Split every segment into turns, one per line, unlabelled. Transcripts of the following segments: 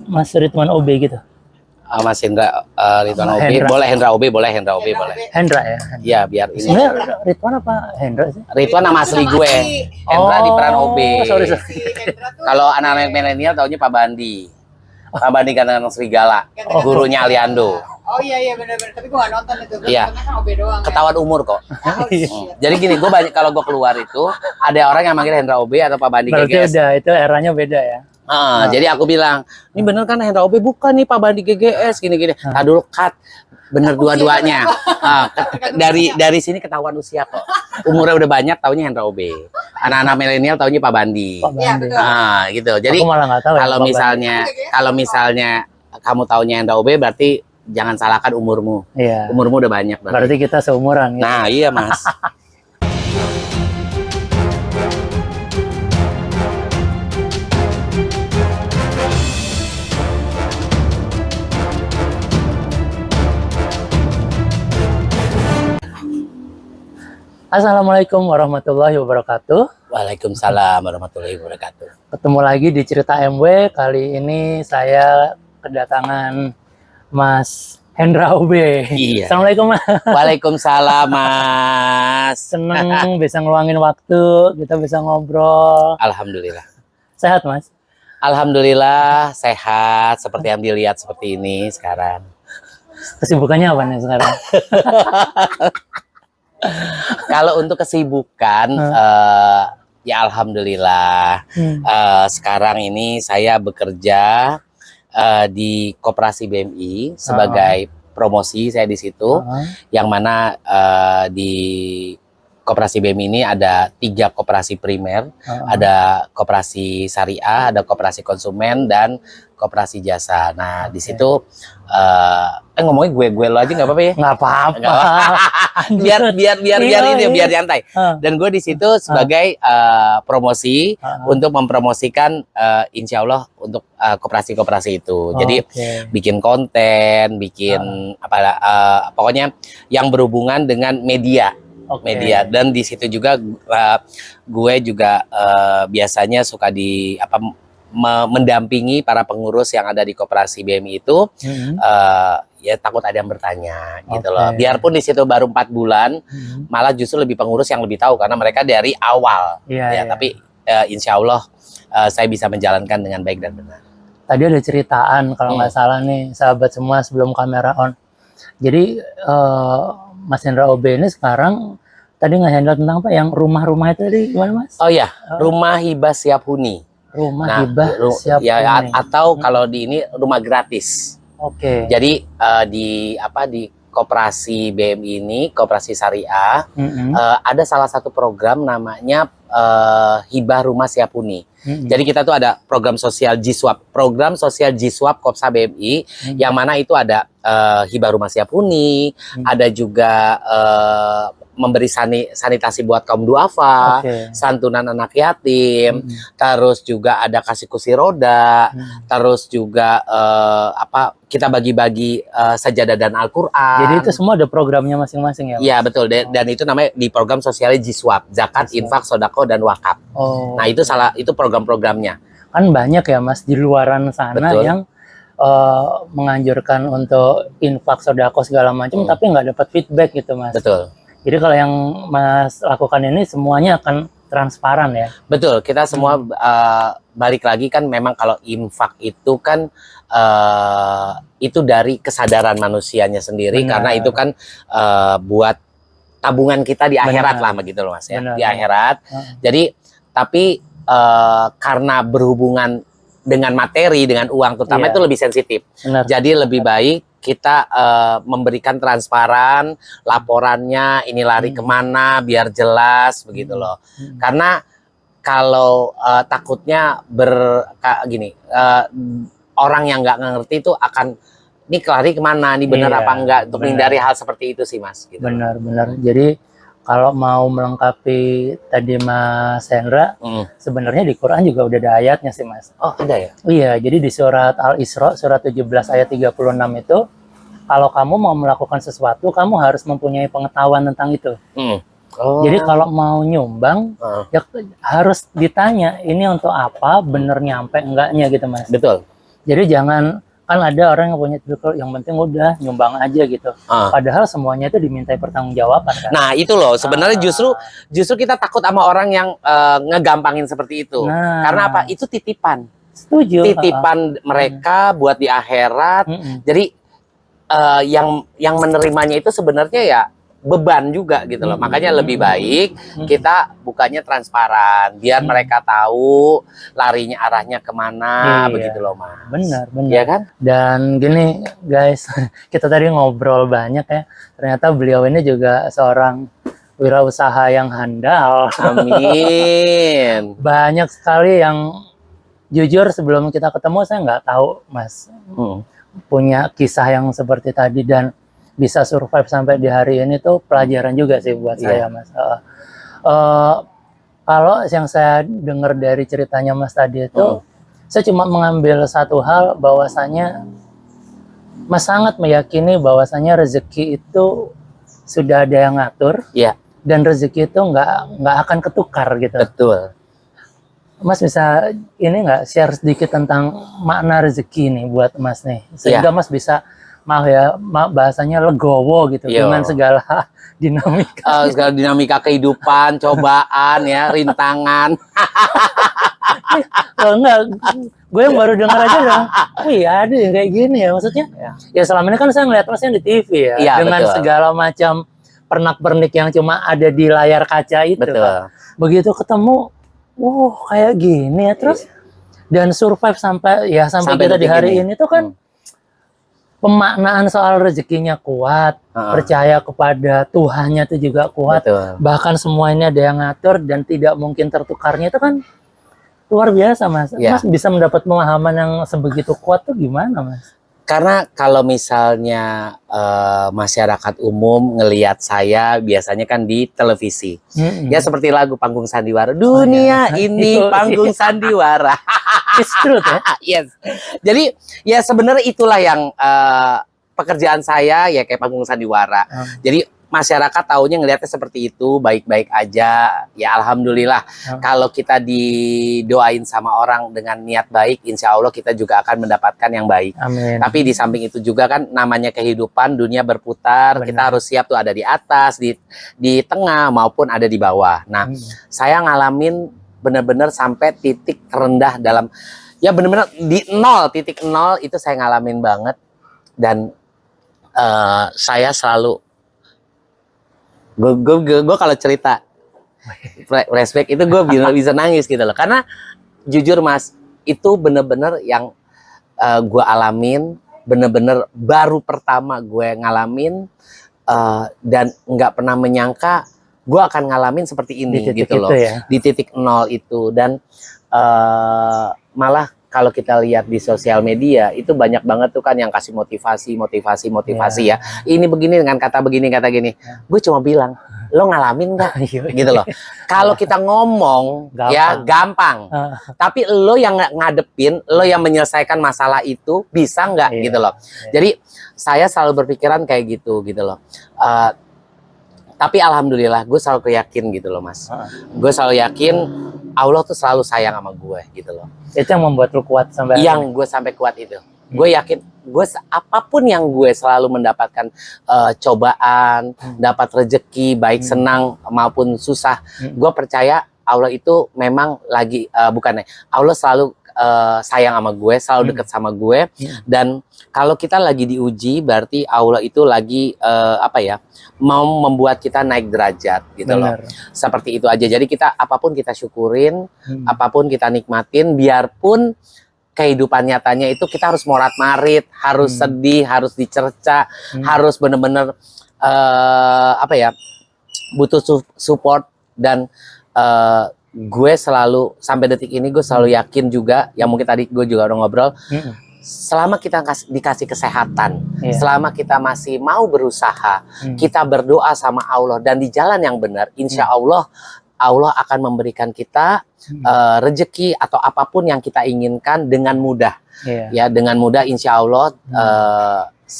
Mas Ridwan OB gitu.
Mas Hendra Ridwan OB,
Hendra.
boleh Hendra OB, boleh Hendra OB, boleh.
Hendra ya.
Ya biar ini.
Sebenarnya Ridwan apa Hendra sih?
Ridwan nama asli gue. Hendra di peran OB.
Sorry.
Kalau anak-anak milenial taunya Pak Bandi. Pak Bandi Gandang Serigala, gurunya Aliando.
Oh iya benar-benar. Tapi gue gak nonton itu.
Iya.
Kan OB doang.
Ketahuan umur kok.
Iya.
Jadi gini, gue banyak kalau gue keluar itu ada orang yang manggil Hendra OB atau Pak Bandi
Berarti
GGS.
udah itu eranya beda ya.
Jadi aku bilang, ini bener kan Hendra OB? Bukan nih Pak Bandi GGS, gini-gini. Nah dulu cut, bener dua-duanya. Dari sini ketahuan usia kok. Umurnya udah banyak, taunya Hendra OB. Anak-anak milenial taunya Pak Bandi.
Pak Bandi.
Gitu. Jadi
Aku malah nggak tahu
kalau
ya, Pak
kalau misalnya kamu taunya Hendra OB, berarti jangan salahkan umurmu.
Iya.
Umurmu udah banyak.
Berarti kita seumuran. Gitu.
Nah iya Mas.
Assalamualaikum warahmatullahi wabarakatuh.
Waalaikumsalam warahmatullahi wabarakatuh.
Ketemu lagi di Cerita MW. Kali ini saya kedatangan Mas Hendra OB.
Iya.
Assalamualaikum Mas.
Waalaikumsalam Mas.
Seneng bisa ngeluangin waktu, kita bisa ngobrol.
Alhamdulillah.
Sehat Mas?
Alhamdulillah sehat, seperti yang dilihat seperti ini sekarang.
Kesibukannya apa nih sekarang?
Kalau untuk kesibukan, ya alhamdulillah. Sekarang ini saya bekerja di Koperasi BMI sebagai promosi, saya di situ. Yang mana di Koperasi BMI ini ada 3 koperasi primer, ada koperasi syariah, ada koperasi konsumen, dan koperasi jasa. Nah di situ ngomongnya gue lo aja nggak apa-apa ya?
Nggak apa-apa.
biar ini biar nyantai. Dan gue di situ sebagai promosi untuk mempromosikan insya Allah untuk koperasi-koperasi itu. Jadi bikin konten, bikin pokoknya yang berhubungan dengan media. Media, dan di situ juga gue juga biasanya suka mendampingi para pengurus yang ada di Koperasi BMI itu. Ya takut ada yang bertanya gitu loh. Biarpun di situ baru 4 bulan, malah justru lebih pengurus yang lebih tahu karena mereka dari awal. Tapi insya Allah saya bisa menjalankan dengan baik dan benar.
Tadi ada ceritaan kalau nggak salah nih sahabat semua sebelum kamera on. Jadi Mas Hendra OB ini sekarang tadi nge-handle tentang apa yang rumah-rumah itu tadi gimana Mas?
Oh ya, rumah hibah siap huni.
Rumah hibah siap huni.
Atau kalau di ini rumah gratis. Jadi di Koperasi BMI ini, Koperasi Syariah, ada salah satu program namanya hibah rumah siap huni. Jadi kita tuh ada program sosial Jiswap, program sosial Jiswap Kopsa BMI, yang mana itu ada hibah rumah siap huni, ada juga memberi sanitasi buat kaum duafa, santunan anak yatim, terus juga ada kasih kursi roda, terus juga kita bagi-bagi sajadah dan Al-Quran.
Jadi itu semua ada programnya masing-masing ya?
Iya betul, dan itu namanya di program sosial Jiswap, zakat, infak, sodako, dan wakaf. Nah itu program-programnya. Kan
banyak ya Mas di luaran sana yang menganjurkan untuk infak, sodako segala macam, tapi nggak dapat feedback gitu Mas.
Betul.
Jadi kalau yang Mas lakukan ini semuanya akan transparan ya? Betul,
kita semua balik lagi kan memang kalau infak itu kan itu dari kesadaran manusianya sendiri. Karena itu kan buat tabungan kita di akhirat lah begitu loh Mas ya. Di akhirat. Jadi tapi karena berhubungan dengan materi, dengan uang terutama itu lebih sensitif. Jadi lebih baik kita memberikan transparan laporannya, ini lari kemana biar jelas begitu loh. Karena kalau takutnya orang yang nggak ngerti itu akan ini lari kemana, ini benar apa enggak, untuk menghindari hal seperti itu sih Mas. Gitu. Benar. Jadi kalau mau melengkapi tadi Mas Hendra, sebenarnya di Quran juga udah ada ayatnya sih Mas. Oh ada ya? Iya, jadi di surat Al-Isra, surat 17 ayat 36 itu, kalau kamu mau melakukan sesuatu, kamu harus mempunyai pengetahuan tentang itu. Jadi kalau mau nyumbang, ya harus ditanya, ini untuk apa, bener nyampe enggaknya gitu Mas. Betul.
Jadi jangan, kan ada orang yang punya tipikal yang penting udah nyumbang aja gitu. Padahal semuanya itu dimintai pertanggungjawaban kan.
Nah itu loh sebenarnya justru kita takut sama orang yang ngegampangin seperti itu. Karena apa? Itu titipan.
Setuju.
Titipan mereka buat di akhirat. Jadi yang menerimanya itu sebenarnya ya beban juga gitu loh. Makanya lebih baik kita bukanya transparan biar mereka tahu larinya arahnya kemana, begitu loh Mas.
Benar.
Iya kan?
Dan gini guys, kita tadi ngobrol banyak ya. Ternyata beliau ini juga seorang wirausaha yang handal.
Amin.
Banyak sekali yang jujur sebelum kita ketemu saya nggak tahu Mas punya kisah yang seperti tadi, dan bisa survive sampai di hari ini tuh pelajaran juga sih buat saya Mas. Kalau yang saya dengar dari ceritanya Mas tadi itu, saya cuma mengambil satu hal, bahwasanya Mas sangat meyakini bahwasanya rezeki itu sudah ada yang ngatur, dan rezeki itu nggak akan ketukar gitu.
Betul.
Mas bisa ini nggak share sedikit tentang makna rezeki nih buat Mas nih, sehingga Mas bisa bahasanya legowo gitu dengan segala dinamika.
Segala dinamika kehidupan, cobaan ya, rintangan.
Enggak, gue yang baru dengar aja dong. Oh iya ada yang kayak gini ya, maksudnya. Ya selama ini kan saya ngeliat Masnya di TV ya, dengan segala macam pernak-pernik yang cuma ada di layar kaca itu. Kan. Begitu ketemu, kayak gini ya, terus dan survive sampai kita di hari ini tuh kan. Pemaknaan soal rezekinya kuat, percaya kepada Tuhannya itu juga kuat. Bahkan semua ini ada yang ngatur dan tidak mungkin tertukarnya, itu kan luar biasa Mas. Mas bisa mendapat pemahaman yang sebegitu kuat tuh gimana Mas?
Karena kalau misalnya masyarakat umum ngelihat saya biasanya kan di televisi. Ya seperti lagu Panggung Sandiwara. Dunia ini panggung sandiwara.
It's true ya?
Yes. Jadi ya sebenarnya itulah yang pekerjaan saya ya kayak Panggung Sandiwara. Jadi masyarakat taunya ngelihatnya seperti itu, baik-baik aja. Ya alhamdulillah. Kalau kita didoain sama orang dengan niat baik, insya Allah kita juga akan mendapatkan yang baik.
Amin.
Tapi di samping itu juga kan namanya kehidupan, dunia berputar. Kita harus siap tuh ada di atas, di tengah maupun ada di bawah. Nah, saya ngalamin benar-benar sampai titik terendah dalam, ya benar-benar di titik nol itu saya ngalamin banget. Dan saya selalu gue kalau cerita flashback itu gue bisa nangis gitu loh, karena jujur Mas itu bener-bener yang gue alamin, bener-bener baru pertama gue ngalamin, dan nggak pernah menyangka gue akan ngalamin seperti ini gitu loh, di titik nol itu. Dan malah kalau kita lihat di sosial media itu banyak banget tuh kan yang kasih motivasi ya. Ini begini dengan kata begini, kata gini. Gue cuma bilang, lo ngalamin nggak? Gitu loh. Kalau kita ngomong gampang. Tapi lo yang ngadepin, lo yang menyelesaikan masalah itu bisa nggak gitu loh. Jadi saya selalu berpikiran kayak gitu loh. Tapi alhamdulillah gue selalu yakin gitu loh Mas. Gue selalu yakin Allah tuh selalu sayang sama gue gitu loh.
Itu yang membuat lu kuat sampai
yang gue sampai kuat itu. Gue yakin gue apapun yang gue selalu mendapatkan cobaan, dapat rezeki baik senang maupun susah, gue percaya Allah itu memang lagi Allah selalu sayang sama gue, selalu deket sama gue. Dan kalau kita lagi diuji berarti Allah itu lagi mau membuat kita naik derajat gitu loh. Seperti itu aja. Jadi kita apapun kita syukurin, apapun kita nikmatin, biarpun kehidupan nyatanya itu kita harus morat-marit, harus sedih, harus dicerca, harus bener-bener butuh support. Dan gue selalu sampai detik ini gue selalu yakin juga, yang mungkin tadi gue juga udah ngobrol, selama kita dikasih kesehatan, selama kita masih mau berusaha, kita berdoa sama Allah dan di jalan yang benar, insya Allah Allah akan memberikan kita rezeki atau apapun yang kita inginkan dengan mudah. Ya, dengan mudah insya Allah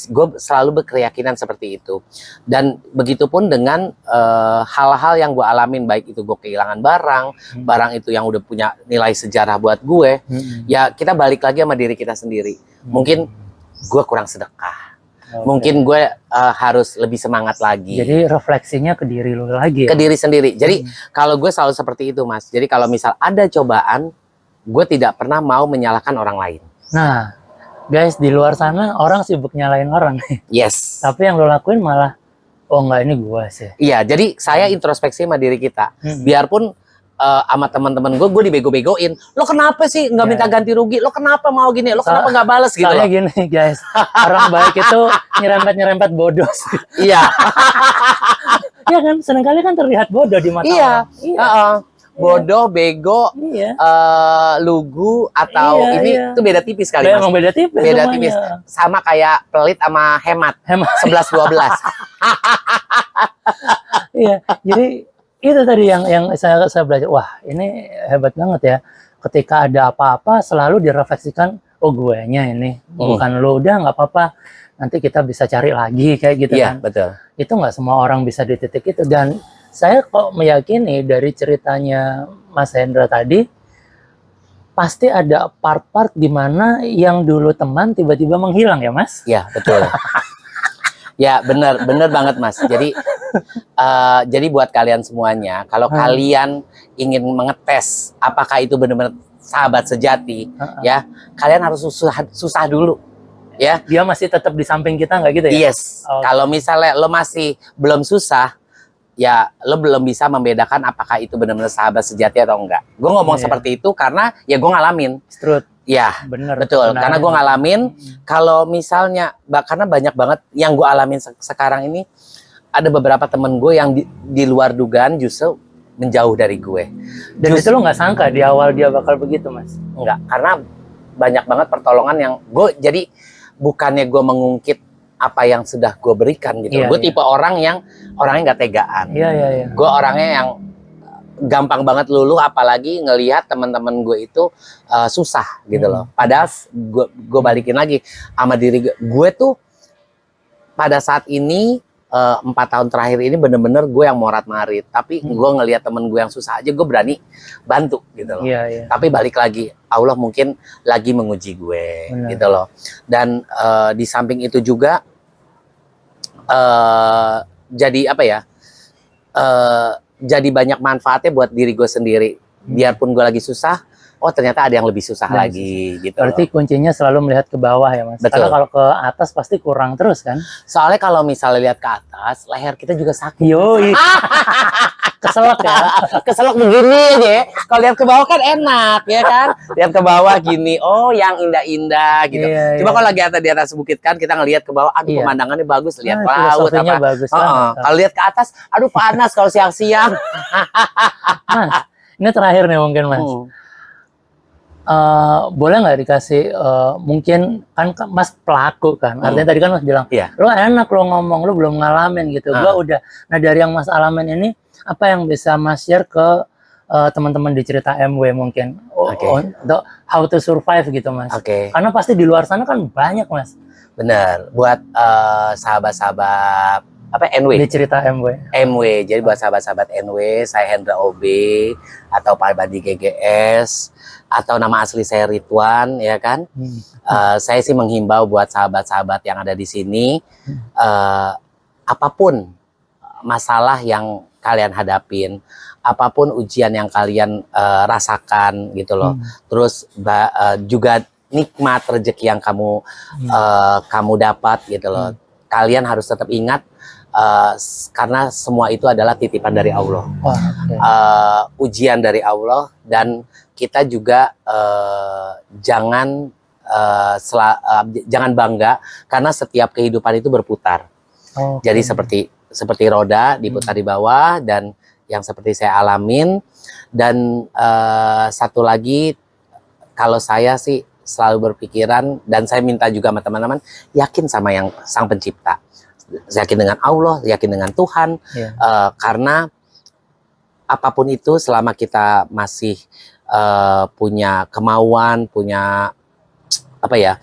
gue selalu berkeyakinan seperti itu. Dan begitupun dengan hal-hal yang gue alamin, baik itu gue kehilangan barang itu yang udah punya nilai sejarah buat gue, ya kita balik lagi sama diri kita sendiri. Mungkin gue kurang sedekah, mungkin gue harus lebih semangat lagi.
Jadi refleksinya ke diri lu lagi.
Ke diri sendiri. Jadi kalau gue selalu seperti itu, Mas. Jadi kalau misal ada cobaan, gue tidak pernah mau menyalahkan orang lain.
Nah, guys, di luar sana orang sibuk nyalain orang.
Yes.
Tapi yang lo lakuin malah, oh enggak, ini gua sih.
Iya, jadi saya introspeksi sama diri kita. Biarpun sama teman-teman gue dibego-begoin. Lo kenapa sih nggak minta ganti rugi? Lo kenapa mau gini? Lo kenapa nggak balas gitu?
Soalnya gini, guys. Orang baik itu nyerempet-nyerempet bodoh.
Iya.
Iya kan, seringkali kan terlihat bodoh di mata orang.
Iya. Bodoh, bego, lugu, atau ini tuh beda tipis kali, Mas.
Emang beda tipis.
Beda tipis. Sama kayak pelit sama hemat. 11-12.
Iya, jadi itu tadi yang saya belajar. Wah, ini hebat banget ya. Ketika ada apa-apa selalu direfleksikan, oh guenya ini, bukan lo, udah nggak apa-apa. Nanti kita bisa cari lagi kayak gitu kan. Iya,
betul.
Itu nggak semua orang bisa di titik itu. Dan saya kok meyakini dari ceritanya Mas Hendra tadi, pasti ada part-part di mana yang dulu teman tiba-tiba menghilang ya, Mas?
Ya, betul. Ya, benar banget, Mas. Jadi buat kalian semuanya, kalau kalian ingin mengetes apakah itu benar-benar sahabat sejati, ya, kalian harus susah dulu. Ya,
dia masih tetap di samping kita nggak gitu ya?
Yes. Kalau misalnya lo masih belum susah, ya lo belum bisa membedakan apakah itu benar-benar sahabat sejati atau enggak. Gue ngomong seperti itu karena ya gue ngalamin.
Truth.
Ya,
bener.
Betul. Karena gue ngalamin. Kalau misalnya, karena banyak banget yang gue alamin sekarang ini, ada beberapa temen gue yang di luar dugaan justru menjauh dari gue.
Dan itu lo nggak sangka di awal dia bakal begitu, Mas?
Enggak, karena banyak banget pertolongan yang gue, jadi bukannya gue mengungkit apa yang sudah gue berikan gitu. Gue tipe orang yang orangnya nggak tegaan.
Iya.
Gue orangnya yang gampang banget luluh, apalagi ngelihat teman-teman gue itu susah gitu loh. Padahal gue balikin lagi sama diri gue tuh pada saat ini 4 tahun terakhir ini bener-bener gue yang morat-marit. Tapi gue ngelihat temen gue yang susah aja gue berani bantu gitu loh.
Iya.
Tapi balik lagi, Allah mungkin lagi menguji gue. Benar. Gitu loh. Dan di samping itu juga jadi apa ya, jadi banyak manfaatnya buat diri gue sendiri. Biarpun gue lagi susah, oh ternyata ada yang lebih susah lagi gitu.
Berarti kuncinya selalu melihat ke bawah ya, Mas?
Betul.
Karena kalau ke atas pasti kurang terus kan?
Soalnya kalau misalnya lihat ke atas, leher kita juga sakit.
Yoi. Keselak ya.
Keselak begini aja. Kalau lihat ke bawah kan enak ya kan? Lihat ke bawah gini, oh yang indah-indah gitu.
Iya,
Cuma kalau lagi di atas bukit kan kita ngelihat ke bawah, aduh pemandangannya bagus, lihat laut apa.
Bagus
kalau lihat ke atas, aduh panas kalau siang-siang.
Mas, ini terakhir nih mungkin, Mas. Boleh nggak dikasih mungkin kan Mas pelaku kan, artinya tadi kan Mas bilang lo enak lo ngomong, lo belum ngalamin gitu. Gua udah. Nah dari yang Mas alamin ini, apa yang bisa Mas share ke teman-teman di cerita MW mungkin how to survive gitu, Mas? Karena pasti di luar sana kan banyak, Mas.
Bener, buat sahabat-sahabat apa NW
di cerita MW.
Jadi buat sahabat-sahabat NW, saya Hendra OB atau Pak Badi GGS atau nama asli saya Ridwan, ya kan? Saya sih menghimbau buat sahabat-sahabat yang ada di sini, apapun masalah yang kalian hadapin, apapun ujian yang kalian rasakan gitu loh. Terus juga nikmat rezeki yang kamu dapat gitu loh. Kalian harus tetap ingat, karena semua itu adalah titipan dari Allah, ujian dari Allah, dan kita juga jangan bangga karena setiap kehidupan itu berputar. Jadi seperti roda diputar di bawah, dan yang seperti saya alamin. Dan satu lagi, kalau saya sih selalu berpikiran, dan saya minta juga sama teman-teman, yakin sama yang Sang Pencipta, yakin dengan Allah, yakin dengan Tuhan, karena apapun itu, selama kita masih punya kemauan, punya apa ya,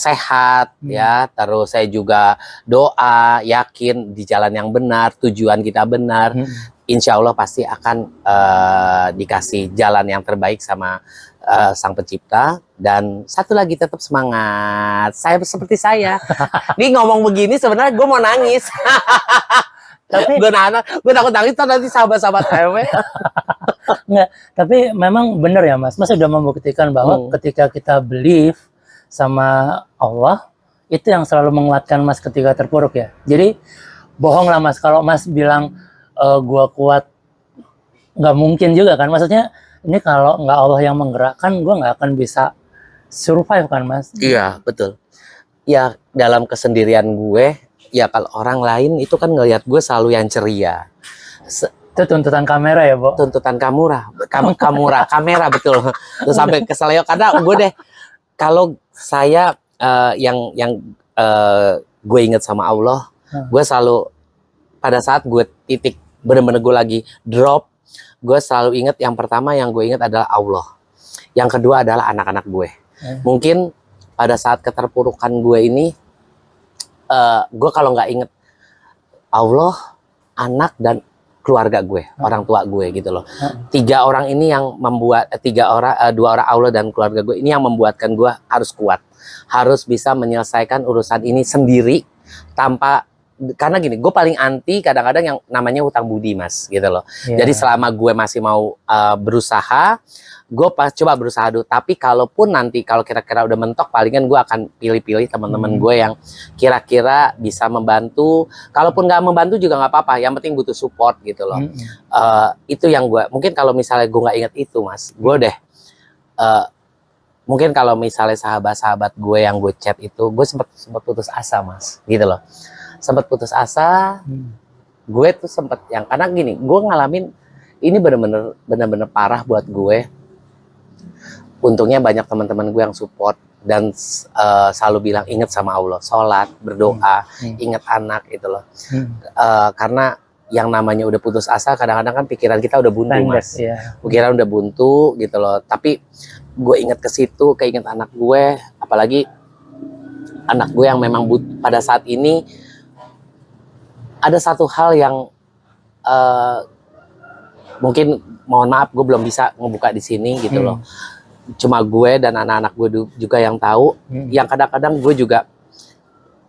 sehat ya, terus saya juga doa, yakin di jalan yang benar, tujuan kita benar, insya Allah pasti akan dikasih jalan yang terbaik sama Sang Pencipta. Dan satu lagi, tetap semangat. Saya seperti saya, ini ngomong begini sebenarnya gue mau nangis. Tapi gue takut nangis nanti sahabat-sahabat saya.
Enggak, tapi memang benar ya Mas. Mas sudah membuktikan bahwa ketika kita believe sama Allah, itu yang selalu menguatkan Mas ketika terpuruk ya. Jadi bohong lah Mas kalau Mas bilang gua kuat, nggak mungkin juga kan. Maksudnya ini kalau nggak Allah yang menggerakkan, gua nggak akan bisa survive kan Mas.
Iya betul. Ya dalam kesendirian gue, ya kalau orang lain itu kan ngelihat gue selalu yang ceria.
Itu tuntutan kamera ya, Bo?
Tuntutan kamera betul. Terus sampai keseleo karena gue deh, kalau saya yang gue inget sama Allah, gue selalu pada saat gue titik bener-bener gue lagi drop, gue selalu inget yang pertama yang gue inget adalah Allah. Yang kedua adalah anak-anak gue. Mungkin pada saat keterpurukan gue ini, gue kalau nggak inget Allah, anak dan keluarga gue, orang tua gue gitu loh. Tiga orang ini yang membuat dua orang Allah dan keluarga gue ini yang membuatkan gue harus kuat, harus bisa menyelesaikan urusan ini sendiri tanpa, karena gini, gue paling anti kadang-kadang yang namanya hutang budi Mas gitu loh. Jadi selama gue masih mau berusaha, gue coba berusaha dulu. Tapi kalaupun nanti kalau kira-kira udah mentok, palingan gue akan pilih-pilih teman-teman gue yang kira-kira bisa membantu. Kalaupun nggak membantu juga nggak apa-apa, yang penting butuh support gitu loh. Itu yang gue, mungkin kalau misalnya gue nggak inget itu Mas, gue deh mungkin kalau misalnya sahabat-sahabat gue yang gue chat itu, gue sempat putus asa Mas gitu loh. Sempat putus asa, gue tuh sempat yang, karena gini, gue ngalamin ini bener-bener parah buat gue. Untungnya banyak teman-teman gue yang support dan selalu bilang ingat sama Allah, sholat, berdoa, ingat anak gitu loh. Karena yang namanya udah putus asa, kadang-kadang kan pikiran kita udah buntu Mas, pikiran udah buntu gitu loh. Tapi gue ingat ke situ, keinget anak gue, apalagi anak gue yang memang pada saat ini ada satu hal yang mungkin mohon maaf gue belum bisa ngebuka di sini gitu loh. Cuma gue dan anak-anak gue juga yang tahu. Yang kadang-kadang gue juga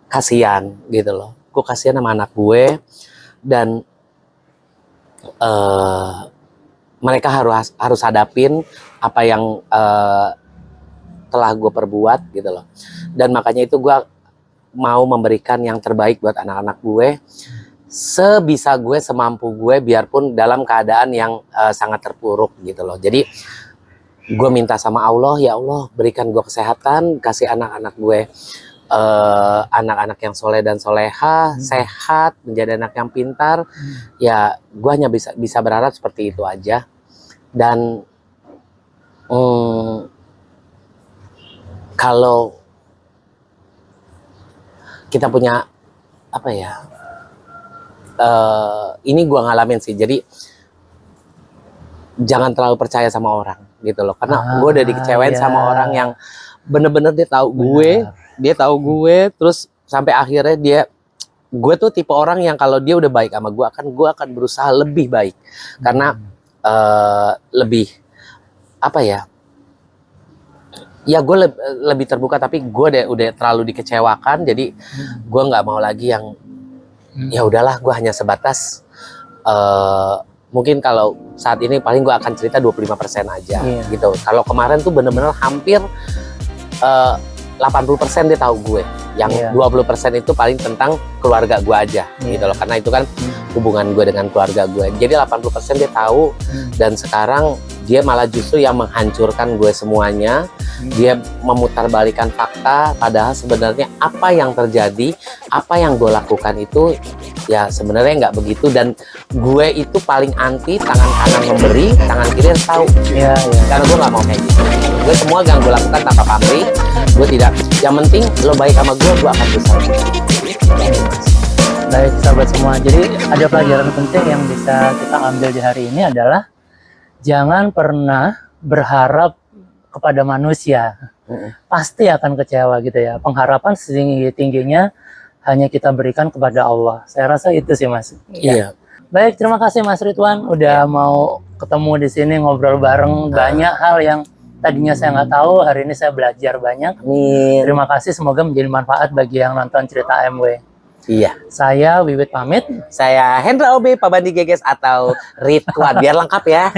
kasihan gitu loh. Gue kasihan sama anak gue dan mereka harus hadapin apa yang telah gue perbuat gitu loh. Dan makanya itu gue mau memberikan yang terbaik buat anak-anak gue, sebisa gue, semampu gue, biarpun dalam keadaan yang sangat terpuruk gitu loh. Jadi gue minta sama Allah, ya Allah berikan gue kesehatan, kasih anak-anak gue anak-anak yang soleh dan soleha, sehat, menjadi anak yang pintar. Ya gue hanya bisa berharap seperti itu aja. Dan kalau kita punya apa ya, ini gue ngalamin sih, jadi jangan terlalu percaya sama orang gitu loh, karena gue udah dikecewain sama orang yang bener-bener dia tahu gue, terus sampai akhirnya gue tuh tipe orang yang kalau dia udah baik sama gue akan berusaha lebih baik, karena lebih apa ya, gue lebih terbuka. Tapi gue udah terlalu dikecewakan, jadi gue nggak mau lagi yang ya udahlah, gue hanya sebatas mungkin kalau saat ini paling gue akan cerita 25% aja gitu. Kalau kemarin tuh bener-bener hampir 80% dia tahu gue, yang 20% itu paling tentang keluarga gue aja gitu loh, karena itu kan hubungan gue dengan keluarga gue. Jadi 80% dia tahu, dan sekarang dia malah justru yang menghancurkan gue semuanya. Dia memutarbalikan fakta, padahal sebenarnya apa yang terjadi, apa yang gue lakukan itu ya sebenarnya nggak begitu. Dan gue itu paling anti tangan kanan memberi, tangan kiri harus tahu. Karena gue nggak mau kayak gitu. Gue semua yang gue lakukan tanpa pamrih. Gue tidak, yang penting lo baik sama gue akan berusaha.
Baik sahabat semua, jadi ada pelajaran penting yang bisa kita ambil di hari ini adalah jangan pernah berharap kepada manusia. pasti akan kecewa gitu ya. Pengharapan setinggi-tingginya hanya kita berikan kepada Allah. Saya rasa itu sih Mas.
Iya.
Baik, terima kasih Mas Ridwan udah mau ketemu di sini ngobrol bareng. Banyak hal yang tadinya saya nggak tahu, hari ini saya belajar banyak.
Amin.
Terima kasih, semoga menjadi manfaat bagi yang nonton cerita AMW.
Iya.
Saya Wiwit pamit.
Saya Hendra OB Pabandi Geges atau Ridwan, biar lengkap ya.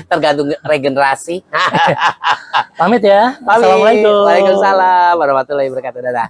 Tergantung regenerasi.
Pamit ya.
Pamit.
Assalamualaikum.
Waalaikumsalam warahmatullahi wabarakatuh. Dadah.